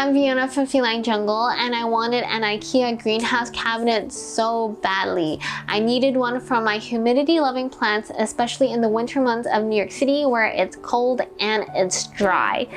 I'm Vienna from Feline Jungle, and I wanted an IKEA greenhouse cabinet so badly. I needed one for my humidity-loving plants, especially in the winter months of New York City where it's cold and it's dry.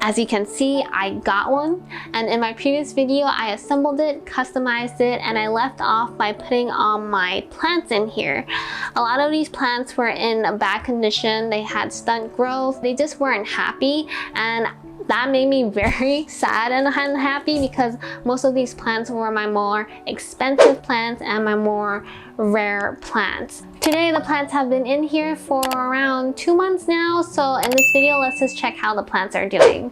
As you can see, I got one, and in my previous video I assembled it, customized it, and I left off by putting on my plants in here. A lot of these plants were in bad condition. They had stunt growth. They just weren't happy, and that made me very sad and unhappy because most of these plants were my more expensive plants and my more rare plants. Today the plants have been in here for around 2 months now, so in this video let's just check how the plants are doing.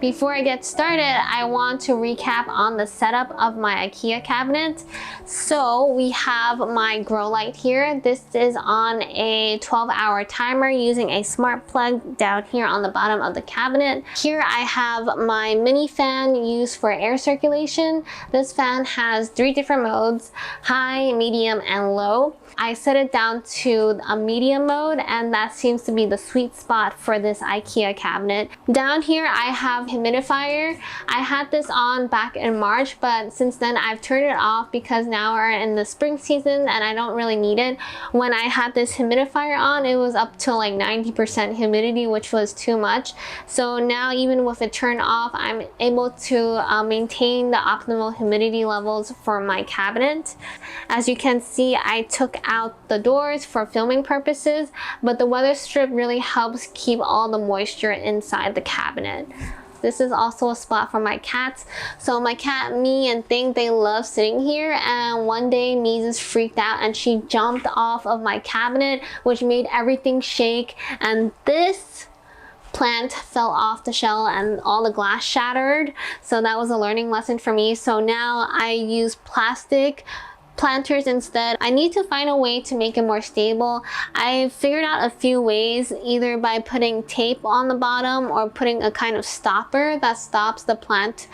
Before I get started, I want to recap on the setup of my IKEA cabinet. So we have my grow light here. This is on a 12-hour timer using a smart plug down here on the bottom of the cabinet. Here I have my mini fan used for air circulation. This fan has 3 different modes: high, medium, and low. I set it down to a medium mode, and that seems to be the sweet spot for this IKEA cabinet. Down here I have humidifier. I had this on back in March, but since then I've turned it off because now we're in the spring season and I don't really need it. When I had this humidifier on, it was up to like 90% humidity, which was too much. So now even with it turned off, I'm able to maintain the optimal humidity levels for my cabinet. As you can see, I took out the doors for filming purposes, but the weather strip really helps keep all the moisture inside the cabinet. This is also a spot for my cats. So my cat Me and Thing, they love sitting here, and one day Me just freaked out and she jumped off of my cabinet, which made everything shake, and this plant fell off the shell and all the glass shattered. So that was a learning lesson for me. So now I use plastic planters instead. I need to find a way to make it more stable. I figured out a few ways, either by putting tape on the bottom or putting a kind of stopper that stops the plant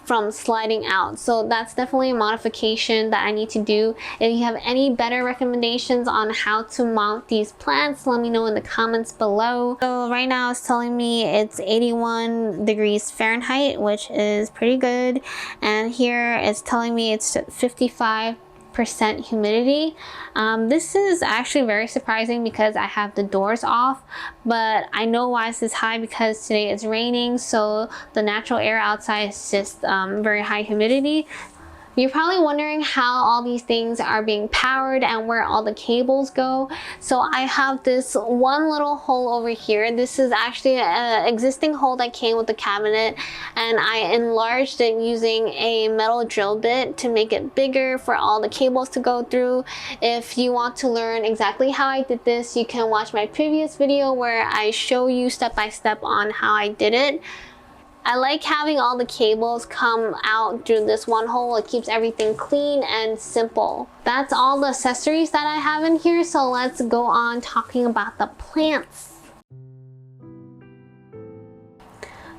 from sliding out. So that's definitely a modification that I need to do. If you have any better recommendations on how to mount these plants, let me know in the comments below. So right now it's telling me it's 81 degrees Fahrenheit, which is pretty good. And here it's telling me it's 55% humidity. This is actually very surprising because I have the doors off, but I know why this is high because today it's raining, so the natural air outside is just very high humidity. You're probably wondering how all these things are being powered and where all the cables go. So I have this one little hole over here. This is actually an existing hole that came with the cabinet, and I enlarged it using a metal drill bit to make it bigger for all the cables to go through. If you want to learn exactly how I did this, you can watch my previous video where I show you step by step on how I did it. I like having all the cables come out through this one hole. It keeps everything clean and simple. That's all the accessories that I have in here, so let's go on talking about the plants.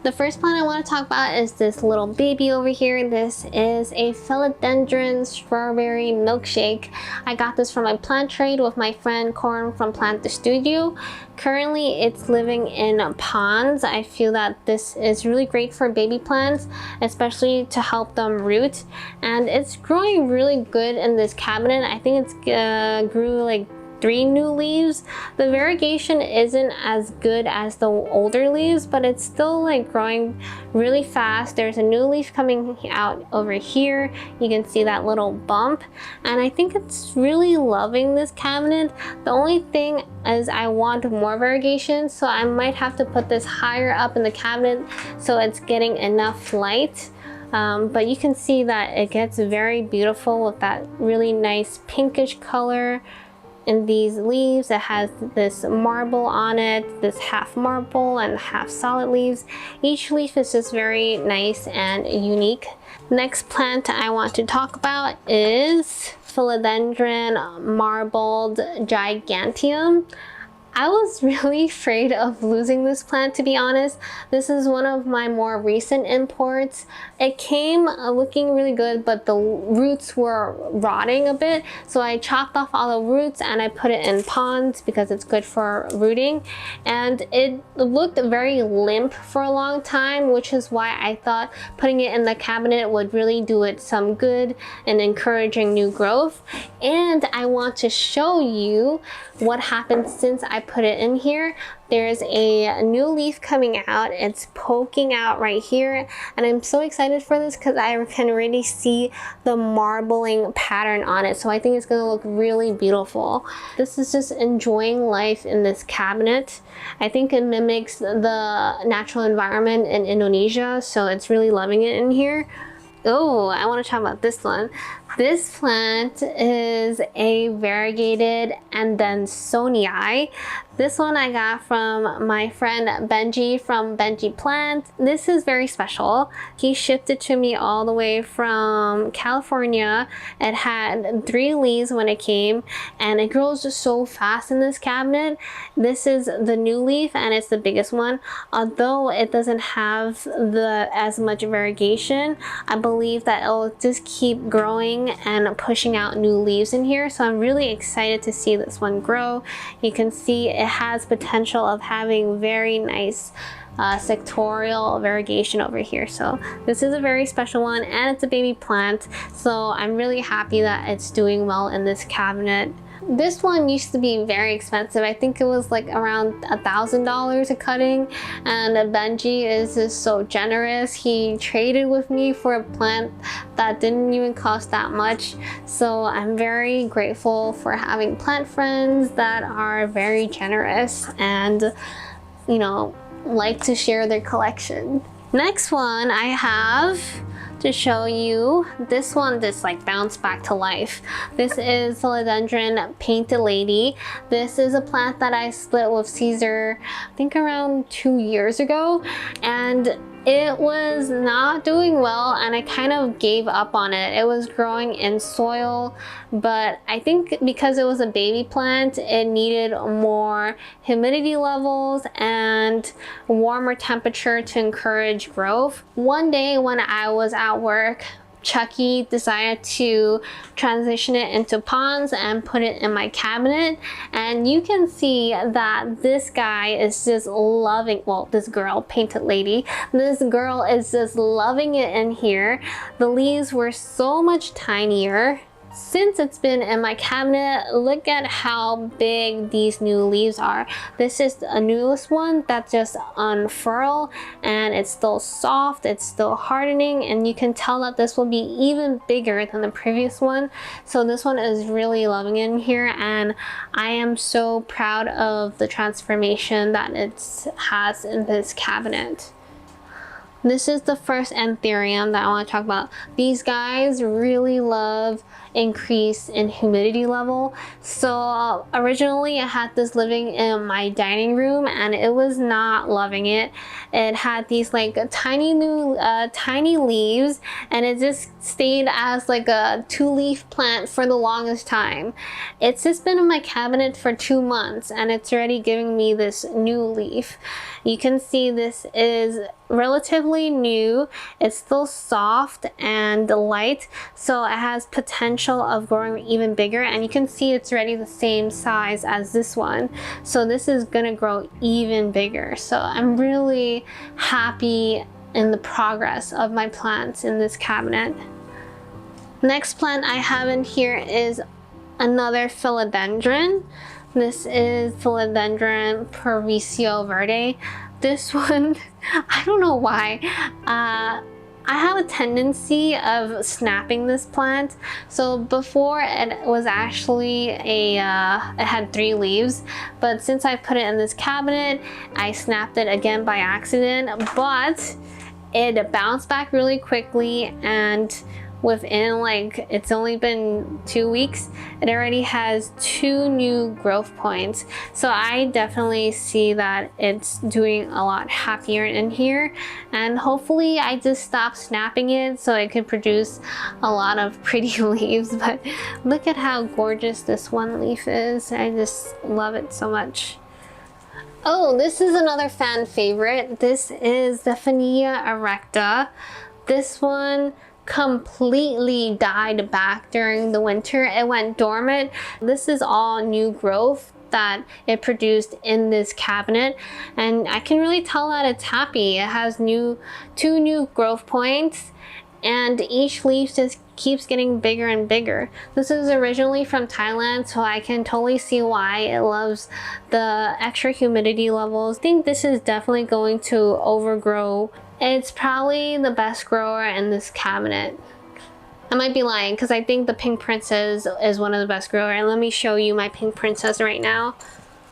The first plant I want to talk about is this little baby over here. This is a philodendron strawberry milkshake. I got this from my plant trade with my friend Corin from Plant the Studio. Currently it's living in ponds. I feel that this is really great for baby plants, especially to help them root, and it's growing really good in this cabinet. I think it's grew like 3 new leaves. The variegation isn't as good as the older leaves, but it's still like growing really fast. There's a new leaf coming out over here. You can see that little bump, and I think it's really loving this cabinet. The only thing is I want more variegation, so I might have to put this higher up in the cabinet so it's getting enough light. But you can see that it gets very beautiful with that really nice pinkish color in these leaves. It has this marble on it, this half marble and half solid leaves. Each leaf is just very nice and unique. Next plant I want to talk about is Philodendron marbled giganteum. I was really afraid of losing this plant, to be honest. This is one of my more recent imports. It came looking really good, but the roots were rotting a bit. So I chopped off all the roots and I put it in ponds because it's good for rooting. And it looked very limp for a long time, which is why I thought putting it in the cabinet would really do it some good and encouraging new growth. And I want to show you what happened since I put it in here. There's a new leaf coming out. It's poking out right here, and I'm so excited for this because I can already see the marbling pattern on it. So I think it's gonna look really beautiful. This is just enjoying life in this cabinet. I think it mimics the natural environment in Indonesia, so it's really loving it in here. Oh, I want to talk about this one. This plant is a variegated Adansonii. This one I got from my friend Benji from Benji Plant. This is very special. He shipped it to me all the way from California. It had 3 leaves when it came, and it grows just so fast in this cabinet. This is the new leaf, and it's the biggest one. Although it doesn't have as much variegation, I believe that it'll just keep growing and pushing out new leaves in here. So I'm really excited to see this one grow. You can see it has potential of having very nice sectorial variegation over here. So this is a very special one, and it's a baby plant. So I'm really happy that it's doing well in this cabinet. This one used to be very expensive. I think it was like around $1,000 a cutting, and Benji is just so generous. He traded with me for a plant that didn't even cost that much. So I'm very grateful for having plant friends that are very generous and, you know, like to share their collection. Next one I have to show you, this one just like bounced back to life. This is Philodendron Painted Lady. This is a plant that I split with Caesar, I think around 2 years ago, and it was not doing well, and I kind of gave up on it. It was growing in soil, but I think because it was a baby plant, it needed more humidity levels and warmer temperature to encourage growth. One day when I was at work, Chucky decided to transition it into ponds and put it in my cabinet, and you can see that this guy is just loving, well, this girl, Painted Lady, this girl is just loving it in here. The leaves were so much tinier. Since it's been in my cabinet, look at how big these new leaves are. This is the newest one that just unfurl, and it's still soft, it's still hardening, and you can tell that this will be even bigger than the previous one. So this one is really loving it in here, and I am so proud of the transformation that it has in this cabinet. This is the first anthurium that I want to talk about. These guys really love increase in humidity level. So originally I had this living in my dining room, and it was not loving it. It had these like tiny leaves, and it just stayed as like a 2-leaf plant for the longest time. It's just been in my cabinet for 2 months, and it's already giving me this new leaf. You can see this is relatively new. It's still soft and light, so it has potential of growing even bigger, and you can see it's already the same size as this one. So this is gonna grow even bigger. So I'm really happy in the progress of my plants in this cabinet. Next plant I have in here is another philodendron. This is Philodendron Parvicio Verde. This one, I don't know why. I have a tendency of snapping this plant. So before it was actually it had 3 leaves, but since I put it in this cabinet, I snapped it again by accident, but it bounced back really quickly, and within like, it's only been 2 weeks, it already has 2 new growth points. So I definitely see that it's doing a lot happier in here, and hopefully I just stop snapping it so it could produce a lot of pretty leaves. But look at how gorgeous this one leaf is. I just love it so much. Oh, this is another fan favorite. This is the Feline erecta. This one completely died back during the winter. It went dormant. This is all new growth that it produced in this cabinet, and I can really tell that it's happy. It has two new growth points, and each leaf just keeps getting bigger and bigger. This is originally from Thailand, so I can totally see why it loves the extra humidity levels. I think this is definitely going to overgrow. It's probably the best grower in this cabinet. I might be lying because I think the Pink Princess is one of the best grower, and let me show you my Pink Princess right now.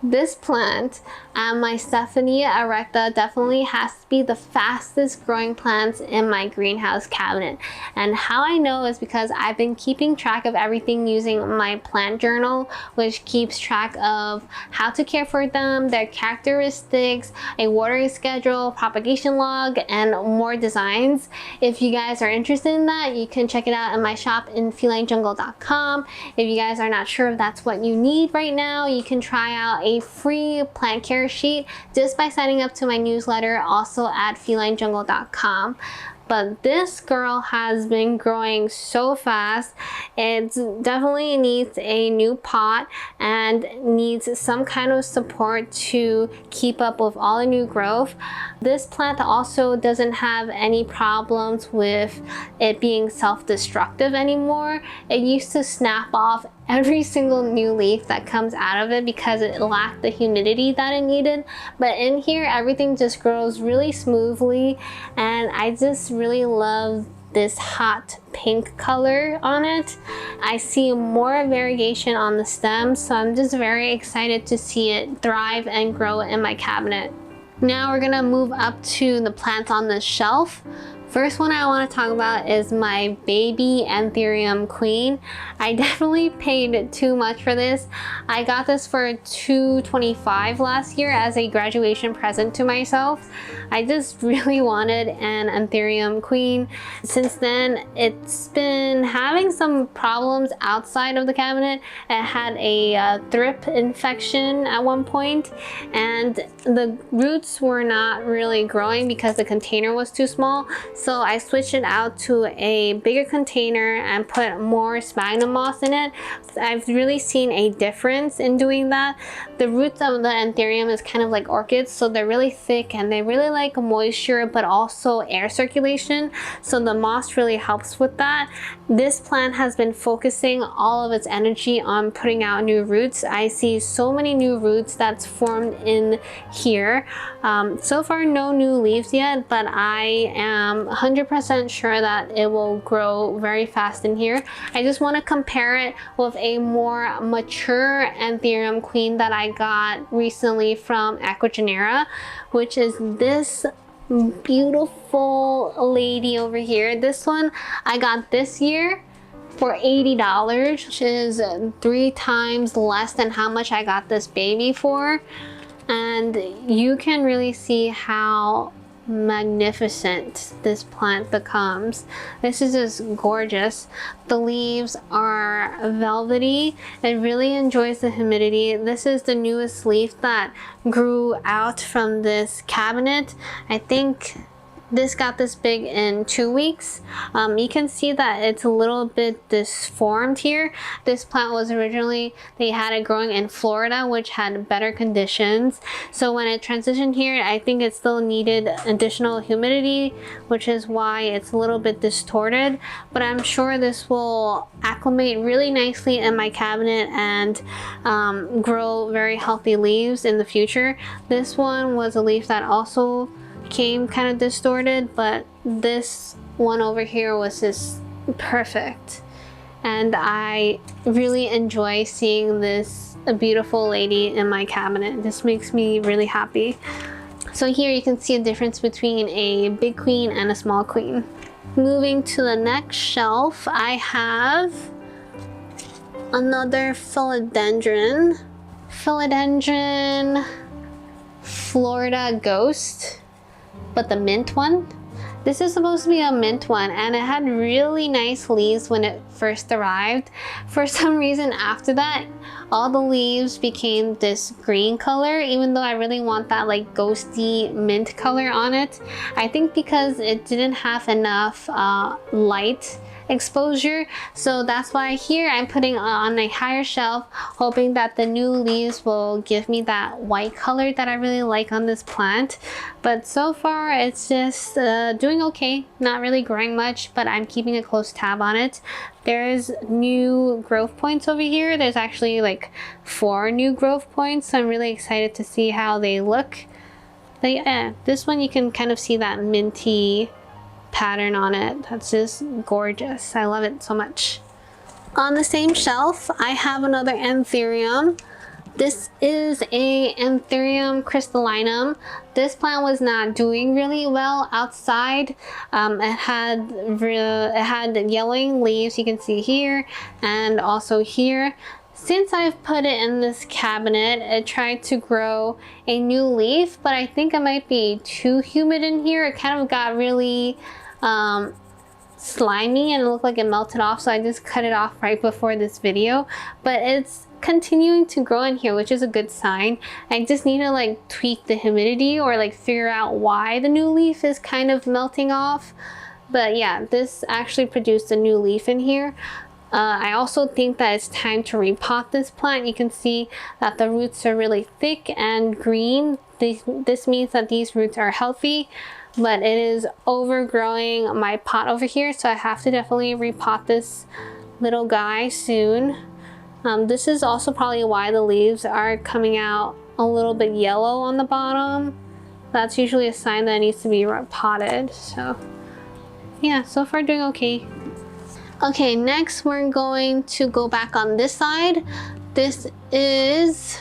This plant, my Feline erecta, definitely has to be the fastest growing plants in my greenhouse cabinet. And how I know is because I've been keeping track of everything using my plant journal, which keeps track of how to care for them, their characteristics, a watering schedule, propagation log, and more designs. If you guys are interested in that, you can check it out in my shop in felinejungle.com. If you guys are not sure if that's what you need right now, you can try out a free plant care sheet just by signing up to my newsletter, also at felinejungle.com. But this girl has been growing so fast. It definitely needs a new pot and needs some kind of support to keep up with all the new growth. This plant also doesn't have any problems with it being self-destructive anymore. It used to snap off every single new leaf that comes out of it because it lacked the humidity that it needed. But in here, everything just grows really smoothly, and I just really love this hot pink color on it. I see more variation on the stem, so I'm just very excited to see it thrive and grow in my cabinet. Now we're gonna move up to the plants on the shelf. First one I want to talk about is my baby Anthurium Queen. I definitely paid too much for this. I got this for $225 last year as a graduation present to myself. I just really wanted an Anthurium Queen. Since then, it's been having some problems outside of the cabinet. It had a thrip infection at one point, and the roots were not really growing because the container was too small. So I switched it out to a bigger container and put more sphagnum moss in it. I've really seen a difference in doing that. The roots of the Anthurium is kind of like orchids, so they're really thick and they really like moisture but also air circulation. So the moss really helps with that. This plant has been focusing all of its energy on putting out new roots. I see so many new roots that's formed in here. So far no new leaves yet, but I am 100% sure that it will grow very fast in here. I just want to compare it with a more mature Anthurium Queen that I got recently from Aquagenera, which is this beautiful lady over here. This one I got this year for $80, which is 3 times less than how much I got this baby for. And you can really see how magnificent this plant becomes. This is just gorgeous. The leaves are velvety. It really enjoys the humidity. This is the newest leaf that grew out from this cabinet. I think this got this big in 2 weeks. You can see that it's a little bit disformed here. This plant was originally, they had it growing in Florida, which had better conditions. So when it transitioned here, I think it still needed additional humidity, which is why it's a little bit distorted. But I'm sure this will acclimate really nicely in my cabinet and grow very healthy leaves in the future. This one was a leaf that also came kind of distorted, but this one over here was just perfect, and I really enjoy seeing this beautiful lady in my cabinet. This makes me really happy. So here you can see a difference between a big queen and a small queen. Moving to the next shelf, I have another philodendron Florida Ghost, but the mint one. This is supposed to be a mint one, and it had really nice leaves when it first arrived. For some reason after that, all the leaves became this green color, even though I really want that like ghosty mint color on it. I think because it didn't have enough light exposure, so that's why here I'm putting on a higher shelf, hoping that the new leaves will give me that white color that I really like on this plant. But so far it's just doing okay, not really growing much, but I'm keeping a close tab on it. There's new growth points over here. There's actually like 4 new growth points, so I'm really excited to see how they look. But yeah, this one you can kind of see that minty pattern on it. That's just gorgeous. I love it so much. On the same shelf, I have another anthurium. This is a Anthurium crystallinum. This plant was not doing really well outside. It had yellowing leaves, you can see here, and also here. Since I've put it in this cabinet, it tried to grow a new leaf, but I think it might be too humid in here. It kind of got really slimy and it looked like it melted off, so I just cut it off right before this video. But it's continuing to grow in here, which is a good sign. I just need to like tweak the humidity or like figure out why the new leaf is kind of melting off. But yeah, this actually produced a new leaf in here. I also think that it's time to repot this plant. You can see that the roots are really thick and green. This means that these roots are healthy, but it is overgrowing my pot over here, so I have to definitely repot this little guy soon. This is also probably why the leaves are coming out a little bit yellow on the bottom. That's usually a sign that it needs to be repotted. So yeah, so far doing okay. Okay, next we're going to go back on this side. This is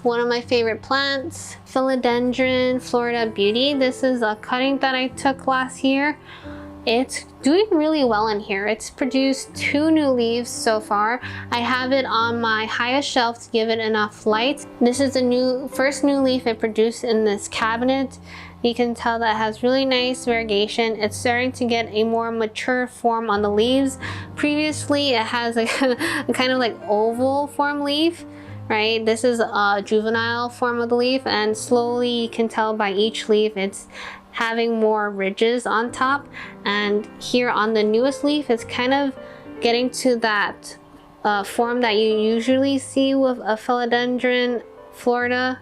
one of my favorite plants, Philodendron Florida Beauty. This is a cutting that I took last year. It's doing really well in here. It's produced 2 new leaves so far. I have it on my highest shelf to give it enough light. This is the first new leaf it produced in this cabinet. You can tell that it has really nice variegation. It's starting to get a more mature form on the leaves. Previously, it has a kind of like oval form leaf, right? This is a juvenile form of the leaf, and slowly you can tell by each leaf it's having more ridges on top. And here on the newest leaf, it's kind of getting to that form that you usually see with a Philodendron Florida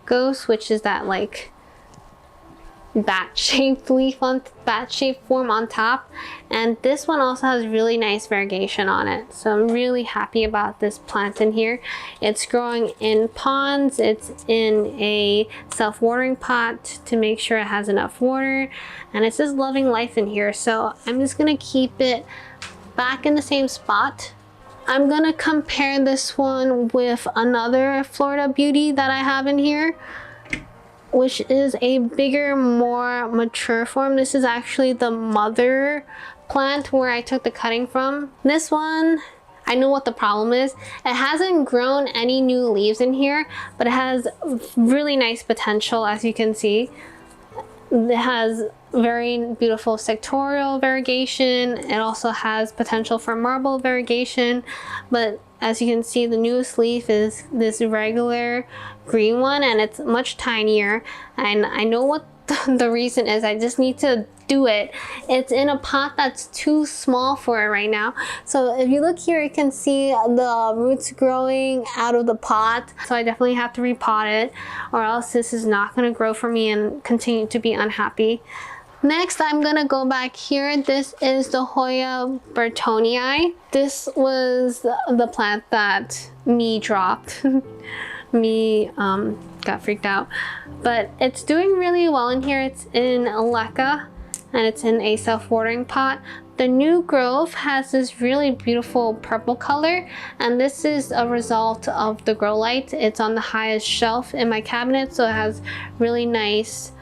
ghost, which is that like bat-shaped leaf on bat-shaped form on top. And this one also has really nice variegation on it, so I'm really happy about this plant in here. It's growing in ponds. It's in a self-watering pot to make sure it has enough water, and it's just loving life in here. So I'm just gonna keep it back in the same spot. I'm gonna compare this one with another Florida Beauty that I have in here, which is a bigger, more mature form. This is actually the mother plant where I took the cutting from. This one, I know what the problem is. It hasn't grown any new leaves in here, but it has really nice potential, as you can see. It has very beautiful sectorial variegation. It also has potential for marble variegation, but as you can see, the newest leaf is this regular green one, and it's much tinier. And I know what the reason is. I just need to do it. It's in a pot that's too small for it right now. So if you look here, you can see the roots growing out of the pot. So I definitely have to repot it, or else this is not going to grow for me and continue to be unhappy. Next, I'm gonna go back here. This is the Hoya Burtonii. This was the plant that me dropped. Me got freaked out. But it's doing really well in here. It's in a leca, and it's in a self-watering pot. The new growth has this really beautiful purple color, and this is a result of the grow light. It's on the highest shelf in my cabinet, so it has really nice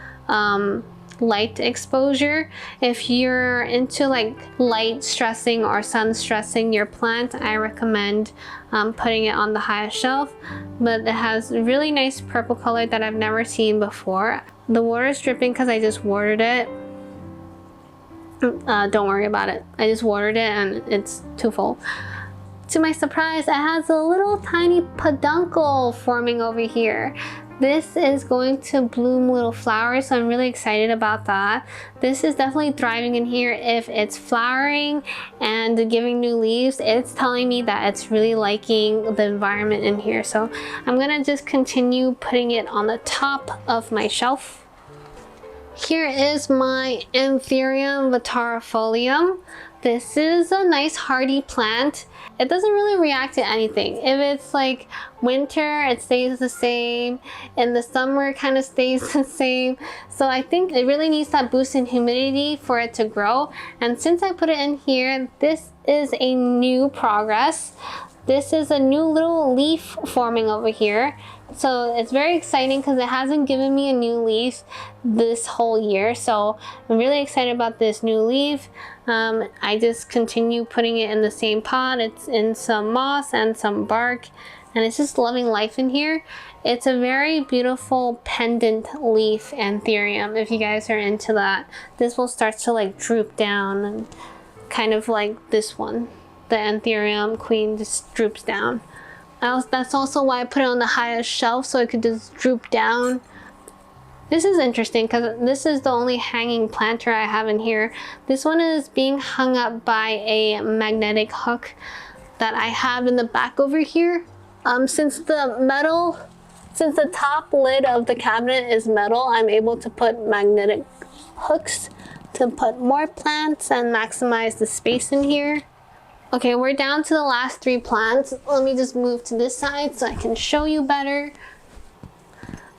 light exposure. If you're into like light stressing or sun stressing your plant, I recommend putting it on the highest shelf. But it has really nice purple color that I've never seen before. The water is dripping because I just watered it. don't worry about it. I just watered it and it's too full. To my surprise, it has a little tiny peduncle forming over here. This is going to bloom little flowers, so I'm really excited about that. This is definitely thriving in here. If it's flowering and giving new leaves, it's telling me that it's really liking the environment in here. So I'm gonna just continue putting it on the top of my shelf. Here is my Anthurium vitarifolium. This is a nice hardy plant. It doesn't really react to anything. If it's like winter, it stays the same. In the summer, it kind of stays the same. So I think it really needs that boost in humidity for it to grow. And since I put it in here, this is a new progress. This is a new little leaf forming over here. So it's very exciting because it hasn't given me a new leaf this whole year. So I'm really excited about this new leaf. I just continue putting it in the same pot. It's in some moss and some bark, and it's just loving life in here. It's a very beautiful pendant leaf Anthurium, if you guys are into that. This will start to like droop down, and kind of like this one. The Anthurium queen just droops down. That's also why I put it on the highest shelf, so it could just droop down. This is interesting because this is the only hanging planter I have in here. This one is being hung up by a magnetic hook that I have in the back over here. Since the top lid of the cabinet is metal, I'm able to put magnetic hooks to put more plants and maximize the space in here. Okay, we're down to the last 3 plants. Let me just move to this side so I can show you better.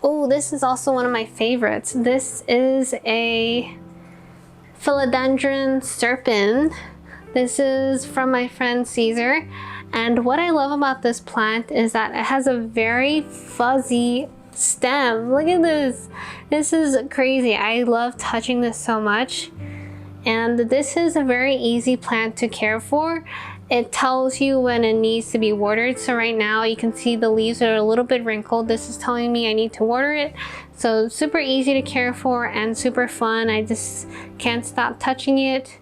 Oh, this is also one of my favorites. This is a philodendron serpent. This is from my friend Caesar. And what I love about this plant is that it has a very fuzzy stem. Look at this. This is crazy. I love touching this so much. And this is a very easy plant to care for. It tells you when it needs to be watered. So right now you can see the leaves are a little bit wrinkled. This is telling me I need to water it. So super easy to care for and super fun. I just can't stop touching it.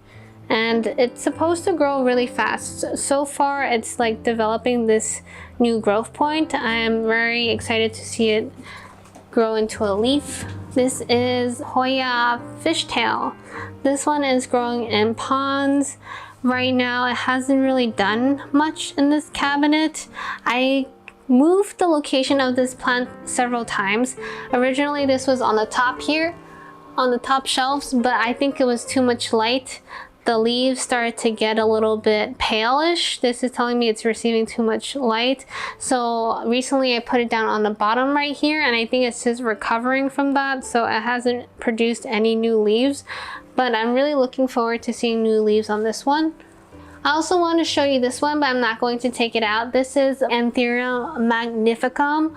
And it's supposed to grow really fast. So far it's like developing this new growth point. I am very excited to see it grow into a leaf. This is Hoya fishtail. This one is growing in ponds. Right now it hasn't really done much in this cabinet. I moved the location of this plant several times. Originally this was on the top here, on the top shelves, but I think it was too much light. The leaves started to get a little bit palish. This is telling me it's receiving too much light. So recently I put it down on the bottom right here, and I think it's just recovering from that. So it hasn't produced any new leaves, but I'm really looking forward to seeing new leaves on this one. I also want to show you this one, but I'm not going to take it out. This is Anthurium magnificum.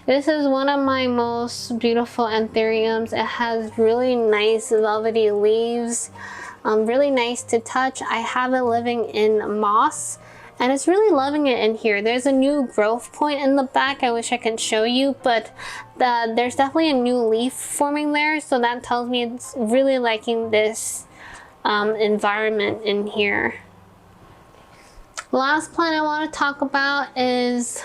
This is one of my most beautiful anthuriums. It has really nice velvety leaves. Really nice to touch. I have it living in moss, and it's really loving it in here. There's a new growth point in the back. I wish I could show you, but there's definitely a new leaf forming there, so that tells me it's really liking this environment in here. Last plant I want to talk about is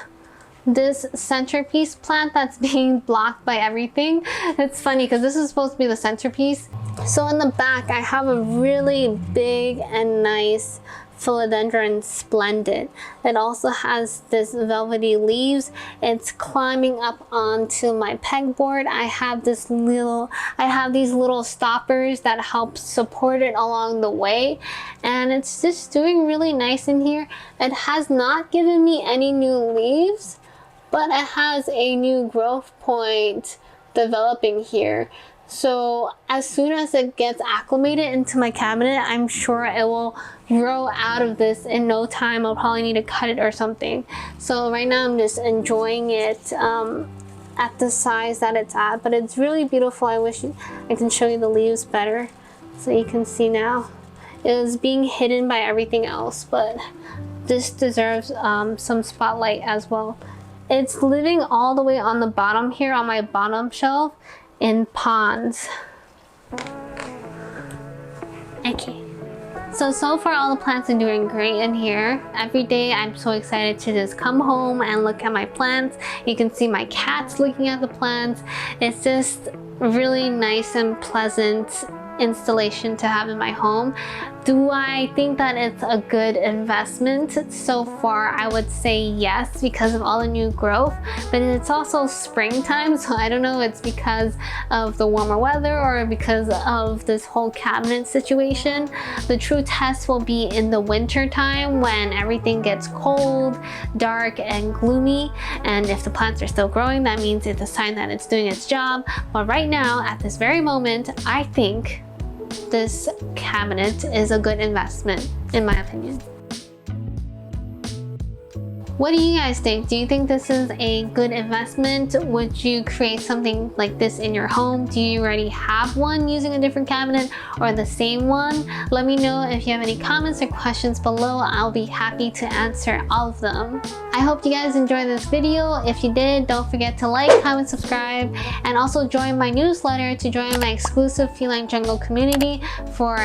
this centerpiece plant that's being blocked by everything. It's funny because this is supposed to be the centerpiece. So in the back I have a really big and nice philodendron splendid. It also has this velvety leaves. It's climbing up onto my pegboard. I have these little stoppers that help support it along the way, and it's just doing really nice in here. It has not given me any new leaves, but it has a new growth point developing here. So as soon as it gets acclimated into my cabinet, I'm sure it will grow out of this in no time. I'll probably need to cut it or something. So right now I'm just enjoying it at the size that it's at, but it's really beautiful. I wish I can show you the leaves better so you can see now. It is being hidden by everything else, but this deserves some spotlight as well. It's living all the way on the bottom here on my bottom shelf in ponds. Okay. So far all the plants are doing great in here. Every day I'm so excited to just come home and look at my plants. You can see my cats looking at the plants. It's just really nice and pleasant installation to have in my home. Do I think that it's a good investment? So far I would say yes, because of all the new growth, but it's also springtime, so I don't know if it's because of the warmer weather or because of this whole cabinet situation. The true test will be in the winter time when everything gets cold, dark, and gloomy, and if the plants are still growing, that means it's a sign that it's doing its job. But right now, at this very moment, I think this cabinet is a good investment, in my opinion. What do you guys think? Do you think this is a good investment? Would you create something like this in your home? Do you already have one using a different cabinet or the same one? Let me know if you have any comments or questions below. I'll be happy to answer all of them. I hope you guys enjoyed this video. If you did, don't forget to like, comment, subscribe, and also join my newsletter to join my exclusive Feline Jungle community for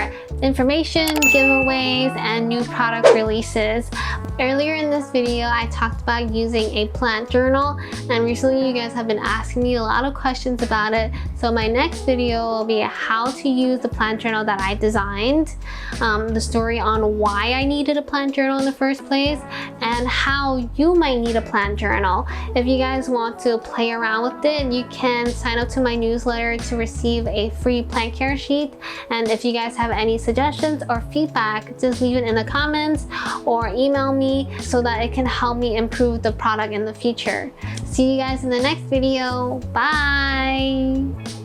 information, giveaways, and new product releases. Earlier in this video, I talked about using a plant journal, and recently you guys have been asking me a lot of questions about it. So my next video will be how to use the plant journal that I designed, the story on why I needed a plant journal in the first place, and how you might need a plant journal. If you guys want to play around with it, you can sign up to my newsletter to receive a free plant care sheet. And if you guys have any suggestions or feedback, just leave it in the comments or email me so that it can help me improve the product in the future. See you guys in the next video. Bye!